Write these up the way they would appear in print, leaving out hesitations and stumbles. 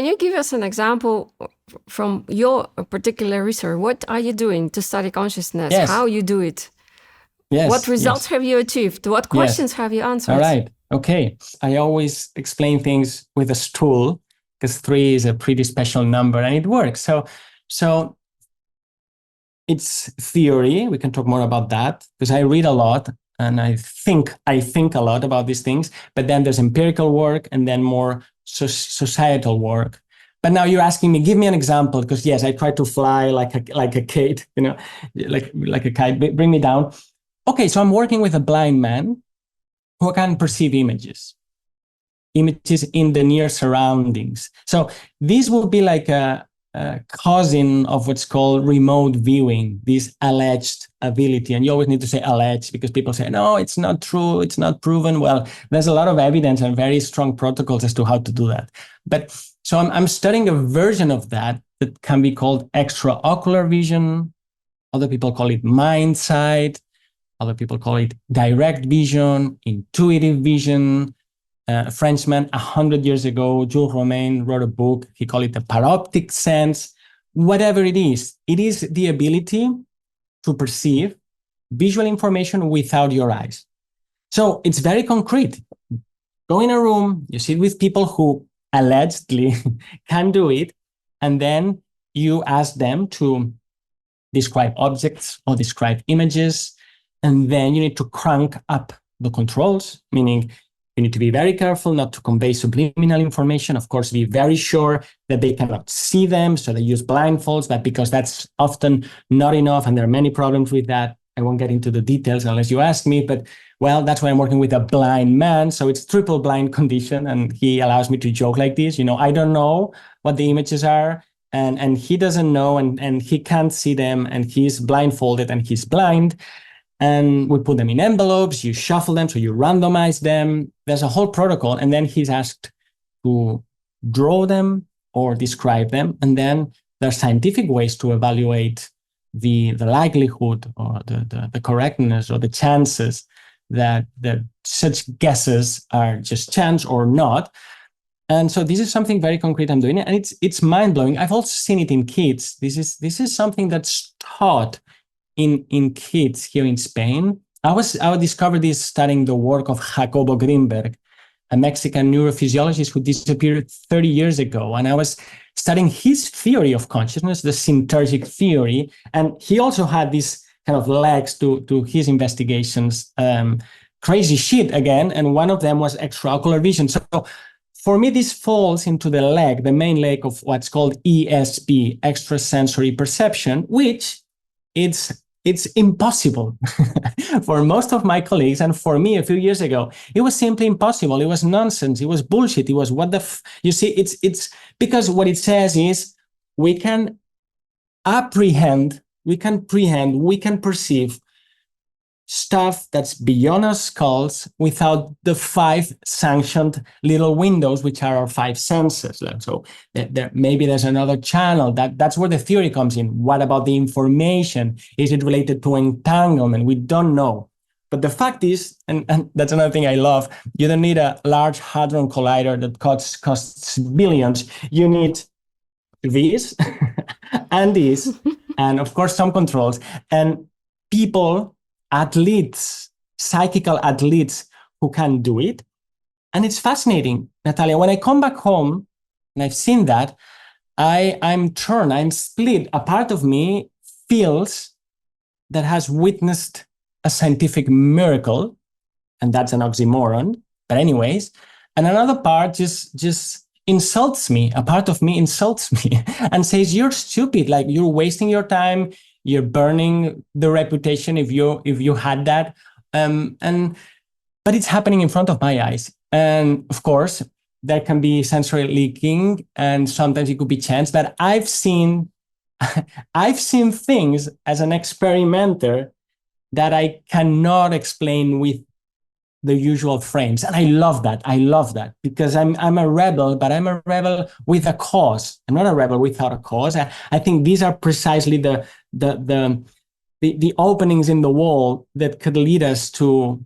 you give us an example from your particular research? What are you doing to study consciousness? Yes. How you do it? Yes. What results have you achieved? What questions have you answered? All right. Okay. I always explain things with a stool because 3 is a pretty special number and it works. So it's theory. We can talk more about that because I read a lot and I think a lot about these things. But then there's empirical work and then more societal work. But now you're asking me, give me an example, because yes, I try to fly like a kite, like a kite. Bring me down. Okay, so I'm working with a blind man who can perceive images in the near surroundings. So this will be like a cousin of what's called remote viewing, this alleged ability. And you always need to say alleged because people say, no, it's not true, it's not proven. Well, there's a lot of evidence and very strong protocols as to how to do that. But so I'm studying a version of that can be called extra-ocular vision. Other people call it mind sight. Other people call it direct vision, intuitive vision. A Frenchman 100 years ago, Jules Romain, wrote a book. He called it the paroptic sense. Whatever it is the ability to perceive visual information without your eyes. So it's very concrete. Go in a room, you sit with people who allegedly can do it, and then you ask them to describe objects or describe images. And then you need to crank up the controls, meaning you need to be very careful not to convey subliminal information. Of course, be very sure that they cannot see them, so they use blindfolds, but because that's often not enough, and there are many problems with that. I won't get into the details unless you ask me, but well, that's why I'm working with a blind man. So it's triple blind condition, and he allows me to joke like this. I don't know what the images are, and he doesn't know, and he can't see them, and he's blindfolded and he's blind. And we put them in envelopes, you shuffle them, so you randomize them. There's a whole protocol. And then he's asked to draw them or describe them. And then there are scientific ways to evaluate the likelihood or the correctness or the chances that such guesses are just chance or not. And so this is something very concrete I'm doing. And it's mind-blowing. I've also seen it in kids. This is something that's taught in kids here in Spain. I discovered this studying the work of Jacobo Greenberg, a Mexican neurophysiologist who disappeared 30 years ago. And I was studying his theory of consciousness, the synergic theory. And he also had this kind of legs to his investigations, crazy shit again. And one of them was extraocular vision. So for me, this falls into the main leg of what's called ESP, extrasensory perception, which it's impossible for most of my colleagues. And for me a few years ago, it was simply impossible. It was nonsense. It was bullshit. It was what the you see, it's because what it says is we can apprehend, we can perceive stuff that's beyond our skulls without the 5 sanctioned little windows, which are our 5 senses. So maybe there's another channel. That's where the theory comes in. What about the information? Is it related to entanglement? We don't know. But the fact is, and that's another thing I love, you don't need a large hadron collider that costs billions. You need this and this, and of course some controls, and people, athletes, psychical athletes who can do it. And it's fascinating, Natalia. When I come back home and I've seen that, I'm torn, I'm split. A part of me feels that has witnessed a scientific miracle, and that's an oxymoron, but anyways, and another part just insults me. A part of me insults me and says, you're stupid, like you're wasting your time, you're burning the reputation if you had that. But it's happening in front of my eyes. And of course, there can be sensory leaking, and sometimes it could be chance. But I've seen things as an experimenter that I cannot explain with the usual frames. And I love that because I'm a rebel, but I'm a rebel with a cause. I'm not a rebel without a cause. I think these are precisely the openings in the wall that could lead us to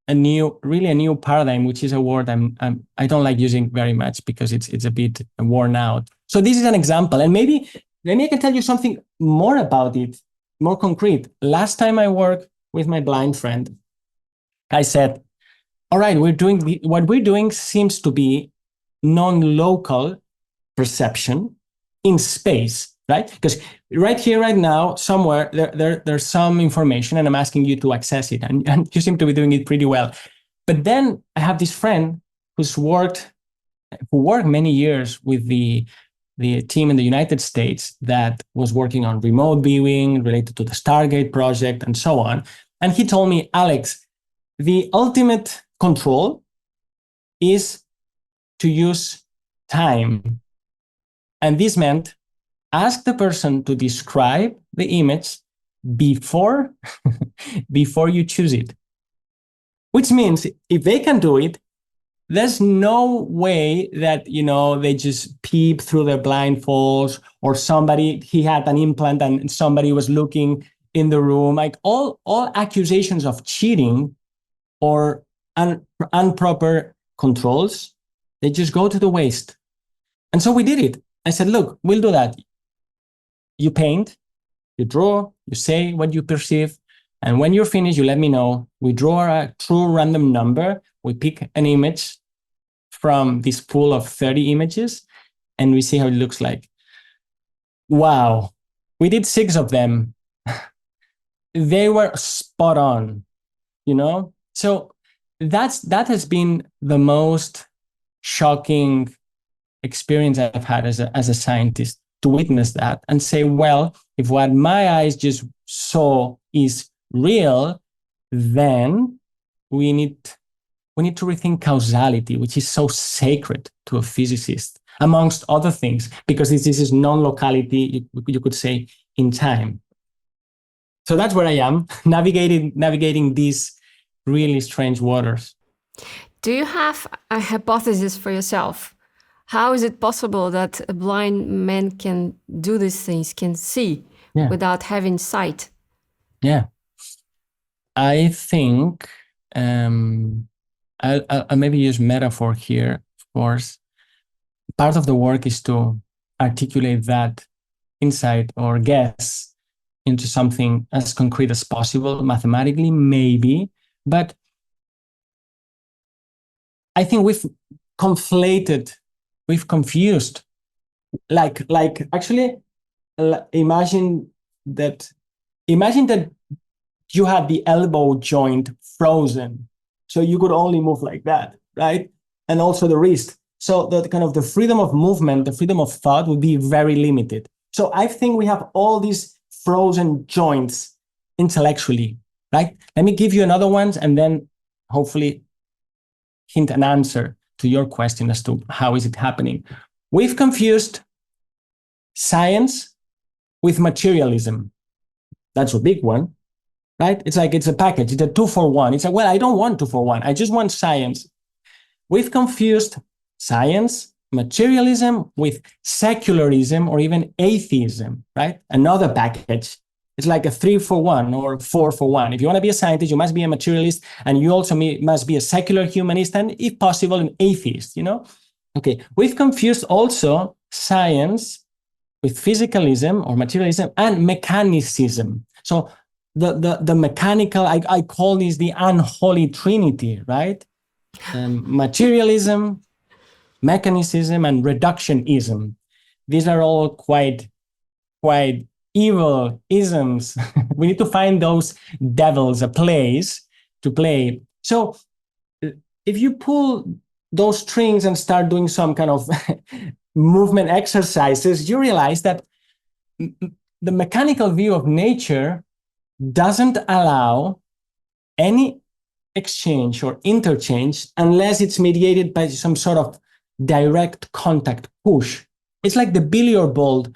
really a new paradigm, which is a word I don't like using very much because it's a bit worn out. So this is an example, and maybe I can tell you something more about it, more concrete. Last time I worked with my blind friend, I said, all right, what we're doing seems to be non-local perception in space, right? Because right here, right now, somewhere there's some information, and I'm asking you to access it, and you seem to be doing it pretty well. But then I have this friend who worked many years with the team in the United States that was working on remote viewing related to the Stargate project and so on. And he told me, Alex, the ultimate control is to use time. And this meant ask the person to describe the image before you choose it. Which means if they can do it, there's no way that, they just peep through their blindfolds, or he had an implant and somebody was looking in the room. Like all accusations of cheating or improper controls, they just go to the waste. And so we did it. I said, look, we'll do that. You paint, you draw, you say what you perceive, and when you're finished, you let me know. We draw a true random number. We pick an image from this pool of 30 images, and we see how it looks like. Wow. We did 6 of them. They were spot on, So that has been the most shocking experience I've had as a scientist, to witness that and say, well, if what my eyes just saw is real, then we need to rethink causality, which is so sacred to a physicist, amongst other things, because this is non-locality, you could say, in time. So that's where I am, navigating these really strange waters. Do you have a hypothesis for yourself? How is it possible that a blind man can do these things, can see without having sight? Yeah. I think I'll maybe use metaphor here, of course. Part of the work is to articulate that insight or guess into something as concrete as possible, mathematically, maybe. But I think we've confused. Like actually, imagine that you had the elbow joint frozen, so you could only move like that, right? And also the wrist. So the kind of the freedom of movement, the freedom of thought would be very limited. So I think we have all these frozen joints intellectually, right? Let me give you another ones, and then hopefully hint an answer to your question as to how is it happening. We've confused science with materialism. That's a big one, right? It's like it's a package. It's a 2-for-1. It's like, well, I don't want 2-for-1. I just want science. We've confused science, materialism with secularism or even atheism, right? Another package. It's like a 3-for-1 or 4-for-1. If you want to be a scientist, you must be a materialist, and you also must be a secular humanist, and if possible, an atheist, Okay, we've confused also science with physicalism or materialism and mechanicism. So the mechanical, I call this the unholy trinity, right? Materialism, mechanicism, and reductionism. These are all quite evil isms. We need to find those devils a place to play. So if you pull those strings and start doing some kind of movement exercises, you realize that the mechanical view of nature doesn't allow any exchange or interchange unless it's mediated by some sort of direct contact push. It's like the billiard ball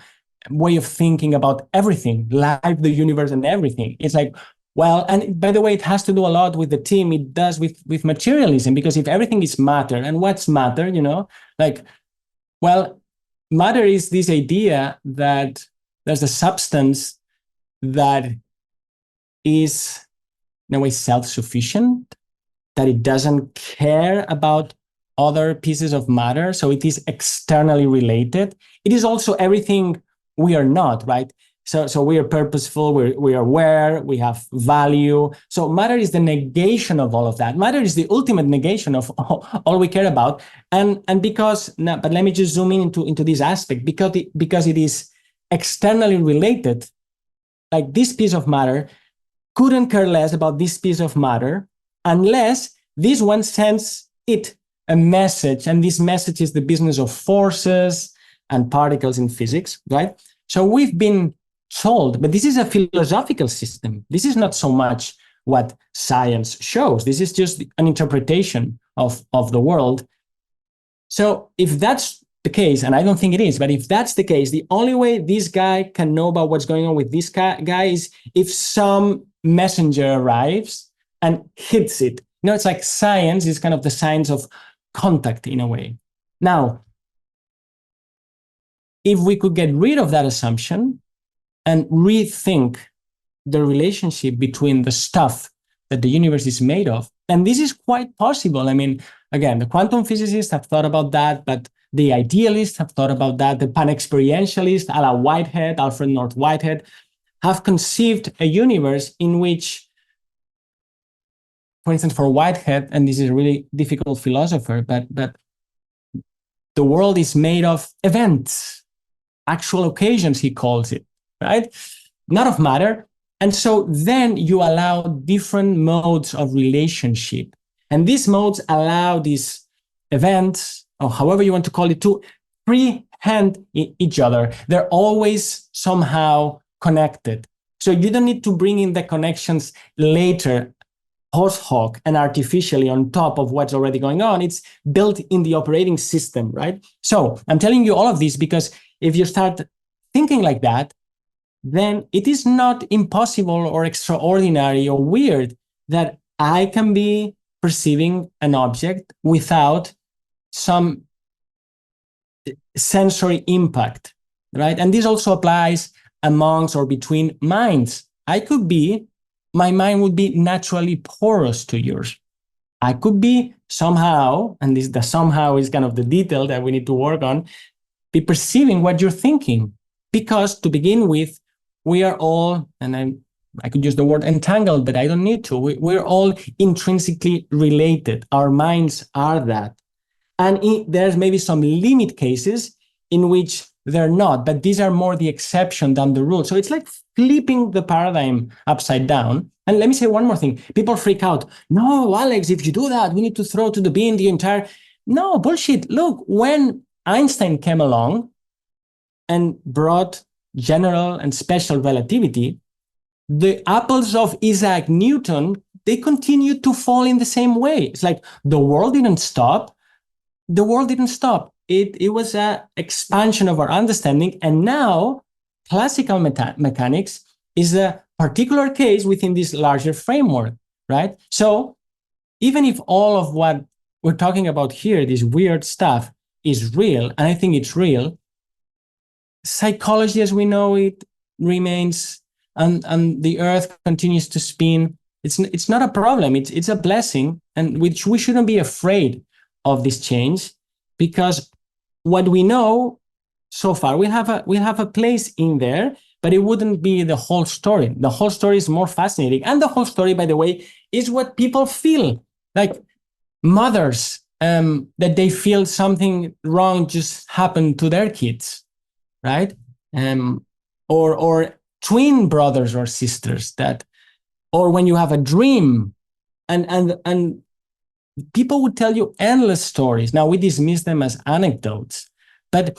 way of thinking about everything, life, the universe, and everything. It's like, well, and by the way, it has to do a lot with the team. It does with materialism, because if everything is matter, and what's matter, like, well, matter is this idea that there's a substance that is in a way self-sufficient, that it doesn't care about other pieces of matter. So it is externally related. It is also everything we are not, right? So we are purposeful, we are aware, we have value. So matter is the negation of all of that. Matter is the ultimate negation of all we care about. And because, but let me just zoom in into this aspect, because it is externally related, like this piece of matter couldn't care less about this piece of matter unless this one sends it a message. And this message is the business of forces and particles in physics, right? So we've been told, but this is a philosophical system. This is not so much what science shows. This is just an interpretation of the world. So if that's the case, and I don't think it is, but if that's the case, the only way this guy can know about what's going on with this guy is if some messenger arrives and hits it. You know, it's like science is kind of the science of contact in a way. Now, if we could get rid of that assumption and rethink the relationship between the stuff that the universe is made of, and this is quite possible. I mean, again, the quantum physicists have thought about that, but the idealists have thought about that. The pan-experientialists, a la Whitehead, Alfred North Whitehead, have conceived a universe in which, for instance, for Whitehead, and this is a really difficult philosopher, but the world is made of events, actual occasions, he calls it, right? Not of matter. And so then you allow different modes of relationship. And these modes allow these events, or however you want to call it, to prehend each other. They're always somehow connected. So you don't need to bring in the connections later, post hoc and artificially on top of what's already going on. It's built in the operating system, right? So I'm telling you all of this because if you start thinking like that, then it is not impossible or extraordinary or weird that I can be perceiving an object without some sensory impact, right? And this also applies amongst or between minds. My mind would be naturally porous to yours. I could be somehow, and the somehow is kind of the detail that we need to work on, be perceiving what you're thinking. Because to begin with, we are all, and I could use the word entangled, but I don't need to. We're all intrinsically related. Our minds are that. And there's maybe some limit cases in which they're not, but these are more the exception than the rule. So it's like flipping the paradigm upside down. And let me say one more thing. People freak out. No, Alex, if you do that, we need to throw to the bin the entire... No, bullshit. Look, when Einstein came along and brought general and special relativity, the apples of Isaac Newton, they continued to fall in the same way. It's like the world didn't stop. The world didn't stop. It was an expansion of our understanding. And now classical mechanics is a particular case within this larger framework, right? So even if all of what we're talking about here, this weird stuff, is real, and I think it's real, psychology as we know it remains, and the earth continues to spin. It's not a problem. It's a blessing, and which we shouldn't be afraid of this change, because what we know so far, we have a place in there, but it wouldn't be the whole story. The whole story is more fascinating, and the whole story, by the way, is what people feel. Like mothers, that they feel something wrong just happened to their kids, right? Or twin brothers or sisters or when you have a dream, and people would tell you endless stories. Now we dismiss them as anecdotes, but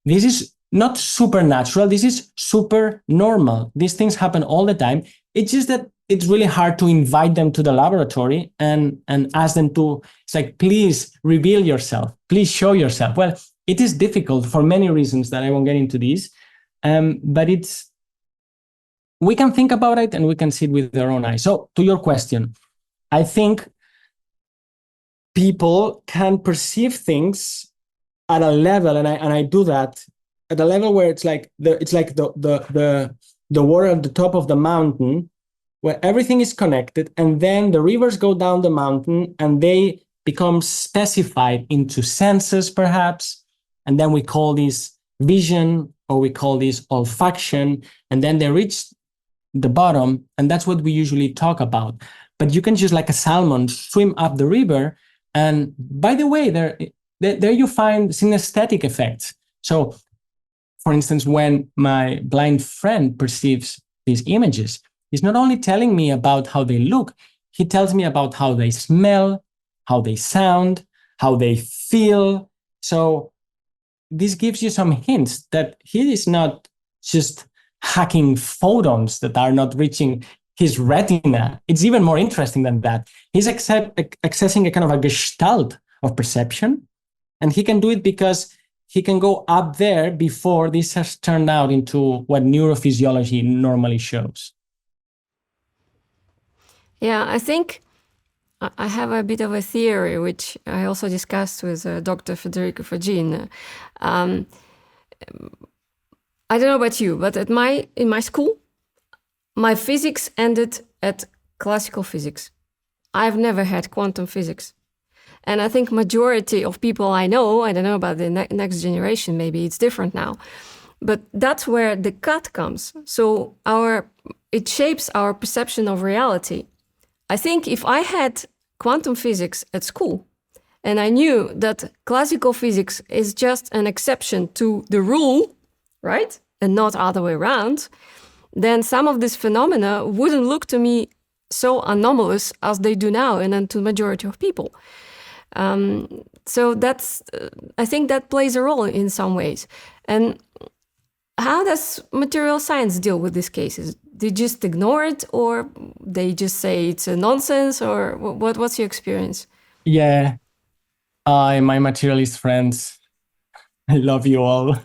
this is not supernatural. This is super normal. These things happen all the time. It's just that it's really hard to invite them to the laboratory and ask them to, it's like, please reveal yourself. Please show yourself. Well, it is difficult for many reasons that I won't get into these. But we can think about it and we can see it with our own eyes. So to your question, I think people can perceive things at a level, and I do that at a level where it's like the water at the top of the mountain where everything is connected, and then the rivers go down the mountain and they become specified into senses, perhaps, and then we call this vision, or we call this olfaction, and then they reach the bottom, and that's what we usually talk about. But you can just, like a salmon, swim up the river, and by the way, there you find synesthetic effects. So, for instance, when my blind friend perceives these images, he's not only telling me about how they look, he tells me about how they smell, how they sound, how they feel. So this gives you some hints that he is not just hacking photons that are not reaching his retina. It's even more interesting than that. He's accessing a kind of a gestalt of perception, and he can do it because he can go up there before this has turned out into what neurophysiology normally shows. Yeah, I think I have a bit of a theory, which I also discussed with Dr. Federico Fagin. I don't know about you, but in my school, my physics ended at classical physics. I've never had quantum physics. And I think majority of people I don't know about the next generation, maybe it's different now, but that's where the cut comes. So it shapes our perception of reality. I think if I had quantum physics at school and I knew that classical physics is just an exception to the rule, right, and not other way around, then some of these phenomena wouldn't look to me so anomalous as they do now, and then to the majority of people. So that's, I think that plays a role in some ways. And how does material science deal with these cases? They just ignore it, or they just say it's a nonsense, or what's your experience? Yeah, my materialist friends, I love you all.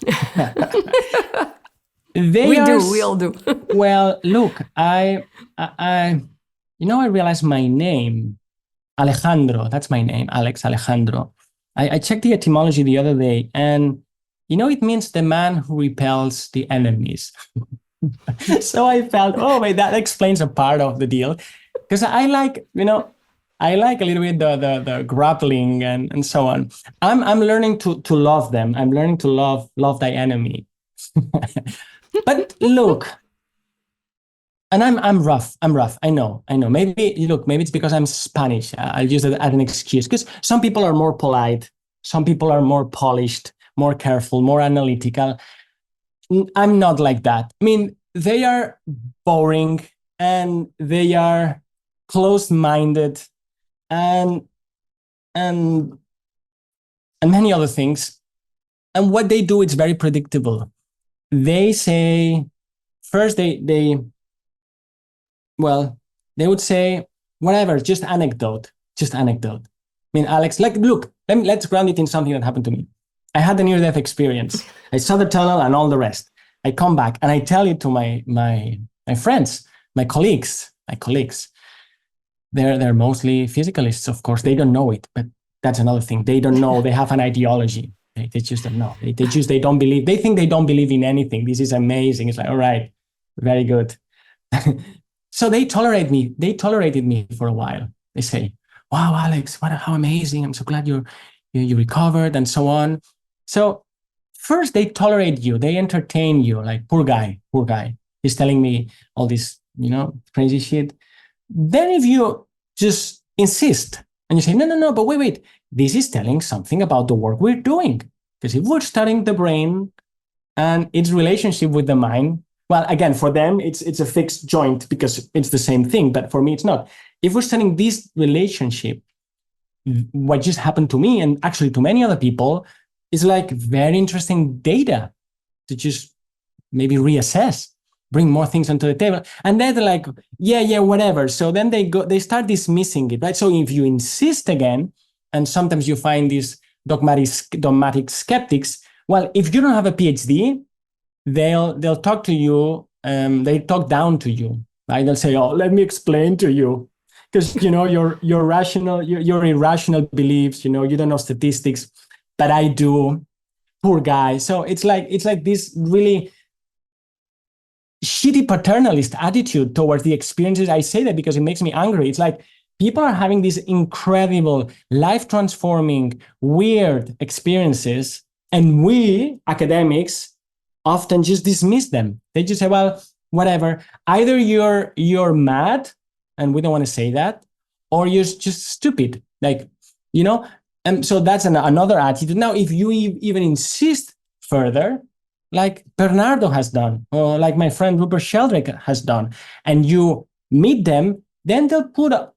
We all do. Well, look, I realized my name, Alejandro, that's my name, Alex Alejandro. I checked the etymology the other day, and it means the man who repels the enemies. So I felt, oh, wait, that explains a part of the deal. Because I like a little bit the grappling and so on. I'm learning to love them. I'm learning to love thy enemy. But look, and I'm rough. I know. Maybe it's because I'm Spanish. I'll use it as an excuse, because some people are more polite, some people are more polished, more careful, more analytical. I'm not like that. I mean, they are boring and they are closed-minded and many other things. And what they do, it's very predictable. They say first they would say whatever, just anecdote. I mean, Alex, look, let's ground it in something that happened to me. I had a near-death experience. I saw the tunnel and all the rest. I come back and I tell it to my friends, my colleagues. They're mostly physicalists, of course. They don't know it, but that's another thing. They don't know. They have an ideology. They just don't know. They don't believe. They think they don't believe in anything. This is amazing. It's like, all right, very good. So they tolerate me. They tolerated me for a while. They say, "Wow, Alex, how amazing! I'm so glad you recovered," and so on. So first they tolerate you. They entertain you. Like, poor guy. He's telling me all this, crazy shit. Then if you just insist and you say, no, but wait, this is telling something about the work we're doing. Because if we're studying the brain and its relationship with the mind, well, again, for them, it's a fixed joint because it's the same thing. But for me, it's not. If we're studying this relationship, what just happened to me and actually to many other people is like very interesting data to just maybe reassess, bring more things onto the table. And then they're like, yeah, whatever. So then they start dismissing it, right? So if you insist again, and sometimes you find these dogmatic skeptics, well, if you don't have a PhD, they'll talk to you, they talk down to you, right? They'll say, oh, let me explain to you. Because, your irrational beliefs, you don't know statistics, but I do, poor guy. So it's like this really shitty paternalist attitude towards the experiences. I say that because it makes me angry. It's like people are having these incredible, life-transforming, weird experiences, and we, academics, often just dismiss them. They just say, well, whatever. Either you're mad, and we don't want to say that, or you're just stupid. Like, you know, and so that's another attitude. Now, if you even insist further, like Bernardo has done, or like my friend Rupert Sheldrake has done, and you meet them, then they'll put up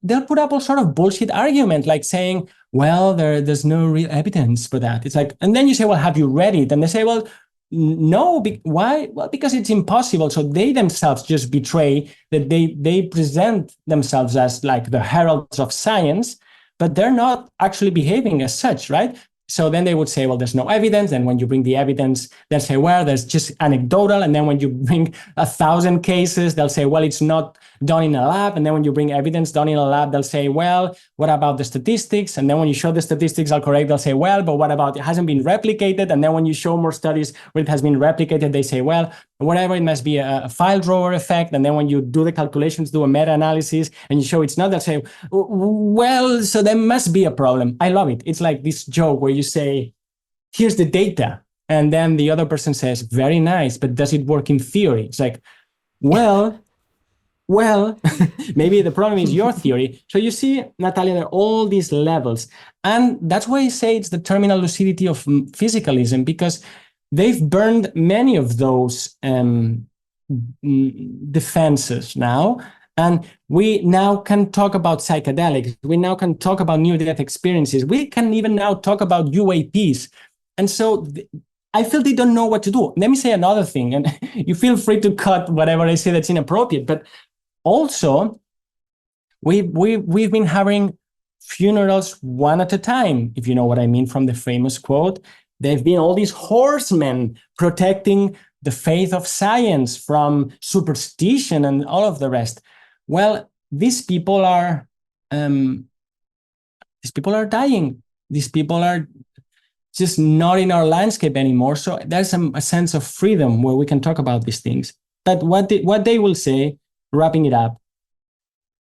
all sort of bullshit argument, like saying, well, there's no real evidence for that. It's like, and then you say, well, have you read it? And they say, well, no. Why? Well, because it's impossible. So they themselves just betray that they present themselves as like the heralds of science, but they're not actually behaving as such, right? So then they would say, well, there's no evidence. And when you bring the evidence, they'll say, well, there's just anecdotal. And then when you bring 1,000 cases, they'll say, well, it's not done in a lab. And then when you bring evidence done in a lab, they'll say, well, what about the statistics? And then when you show the statistics are correct, they'll say, well, but what about it hasn't been replicated? And then when you show more studies where it has been replicated, they say, well, whatever, it must be a file drawer effect. And then when you do the calculations, do a meta-analysis, and you show it's not, they'll say, well, so there must be a problem. I love it. It's like this joke where you say, here's the data. And then the other person says, very nice, but does it work in theory? It's like, well, maybe the problem is your theory. So you see, Natalia, there are all these levels. And that's why I say it's the terminal lucidity of physicalism, because they've burned many of those defenses now. And we now can talk about psychedelics. We now can talk about near-death experiences. We can even now talk about UAPs. And so I feel they don't know what to do. Let me say another thing, and you feel free to cut whatever I say that's inappropriate. But also, we've been having funerals one at a time, if you know what I mean, from the famous quote. There've been all these horsemen protecting the faith of science from superstition and all of the rest. Well, these people are dying. These people are just not in our landscape anymore. So there's a sense of freedom where we can talk about these things. But what they will say, wrapping it up,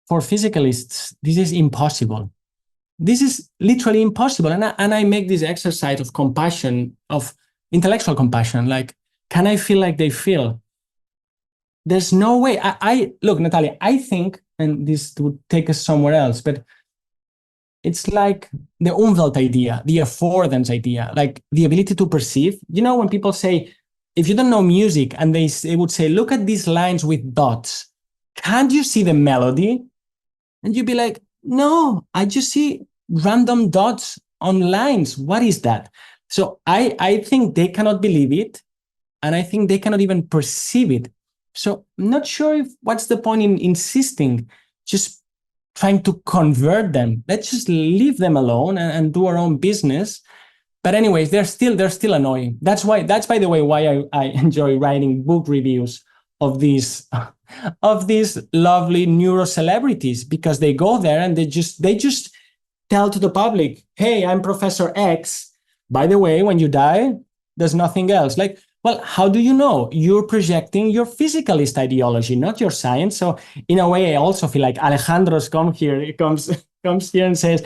for physicalists, this is impossible. This is literally impossible. And I make this exercise of compassion, of intellectual compassion. Like, can I feel like they feel? There's no way. I look, Natalia, I think, and this would take us somewhere else, but it's like the Umwelt idea, the affordance idea, like the ability to perceive. You know, when people say, if you don't know music, and they would say, look at these lines with dots. Can't you see the melody? And you'd be like, no, I just see random dots on lines. What is that? So I think they cannot believe it. And I think they cannot even perceive it. So I'm not sure what's the point in insisting, just trying to convert them. Let's just leave them alone and do our own business. But anyways, they're still annoying. That's by the way, why I enjoy writing book reviews of these lovely neuro celebrities, because they go there and they just tell to the public, hey, I'm Professor X. By the way, when you die, there's nothing else. Like, well, how do you know? You're projecting your physicalist ideology, not your science. So in a way, I also feel like Alejandro's comes here and says,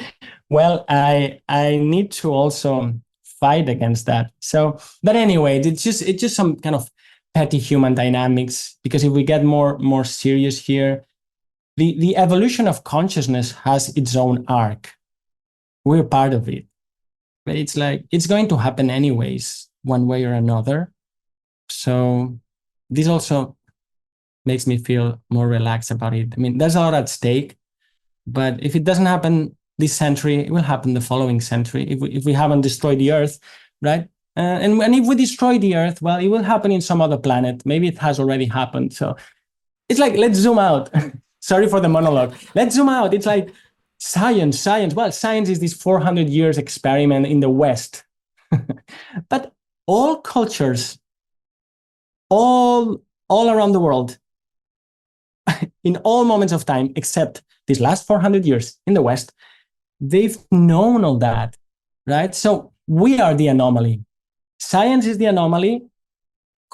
well, I need to also fight against that. So, but anyway, it's just some kind of petty human dynamics, because if we get more serious here, the evolution of consciousness has its own arc. We're part of it. But it's like, it's going to happen anyways, one way or another. So this also makes me feel more relaxed about it. I mean, there's a lot at stake, but if it doesn't happen this century, it will happen the following century if we haven't destroyed the Earth, right? And if we destroy the Earth, well, it will happen in some other planet. Maybe it has already happened. So it's like, let's zoom out. Sorry for the monologue. Let's zoom out. It's like science. Well, science is this 400 years experiment in the West. But all cultures, all around the world, in all moments of time, except these last 400 years in the West, they've known all that, right? So we are the anomaly. Science is the anomaly.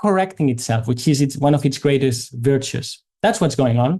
correcting itself, which is one of its greatest virtues. That's what's going on.